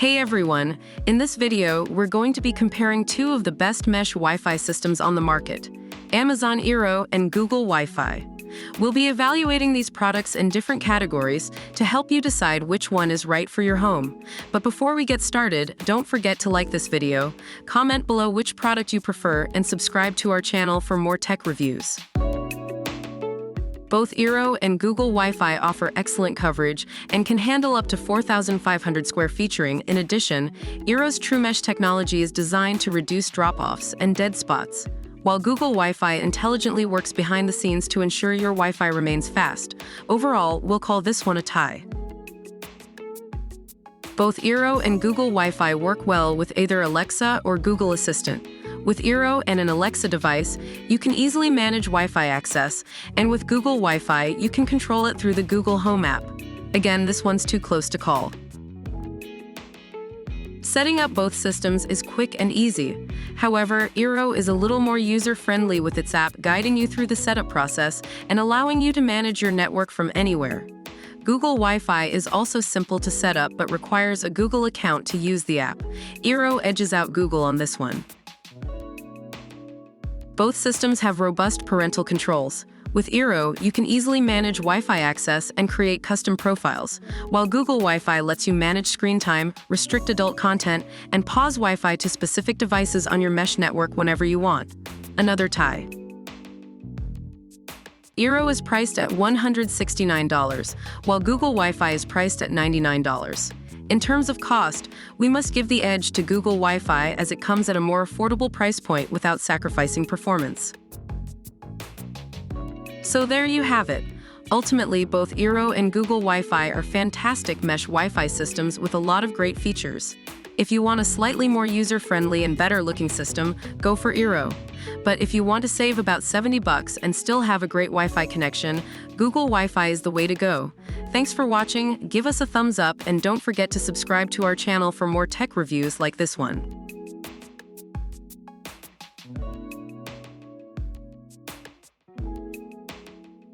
Hey everyone, in this video, we're going to be comparing two of the best mesh Wi-Fi systems on the market, Amazon eero and Google Wi-Fi. We'll be evaluating these products in different categories to help you decide which one is right for your home. But before we get started, don't forget to like this video, comment below which product you prefer, and subscribe to our channel for more tech reviews. Both eero and Google Wi-Fi offer excellent coverage and can handle up to 4,500 square featuring. In addition, eero's True Mesh technology is designed to reduce drop-offs and dead spots, while Google Wi-Fi intelligently works behind the scenes to ensure your Wi-Fi remains fast. Overall, we'll call this one a tie. Both eero and Google Wi-Fi work well with either Alexa or Google Assistant. With eero and an Alexa device, you can easily manage Wi-Fi access, and with Google Wi-Fi, you can control it through the Google Home app. Again, this one's too close to call. Setting up both systems is quick and easy. However, eero is a little more user-friendly with its app guiding you through the setup process and allowing you to manage your network from anywhere. Google Wi-Fi is also simple to set up but requires a Google account to use the app. Eero edges out Google on this one. Both systems have robust parental controls. With eero, you can easily manage Wi-Fi access and create custom profiles, while Google Wi-Fi lets you manage screen time, restrict adult content, and pause Wi-Fi to specific devices on your mesh network whenever you want. Another tie. Eero is priced at $169, while Google Wi-Fi is priced at $99. In terms of cost, we must give the edge to Google Wi-Fi as it comes at a more affordable price point without sacrificing performance. So there you have it. Ultimately, both eero and Google Wi-Fi are fantastic mesh Wi-Fi systems with a lot of great features. If you want a slightly more user-friendly and better-looking system, go for eero. But if you want to save about $70 and still have a great Wi-Fi connection, Google Wi-Fi is the way to go. Thanks for watching, give us a thumbs up, and don't forget to subscribe to our channel for more tech reviews like this one.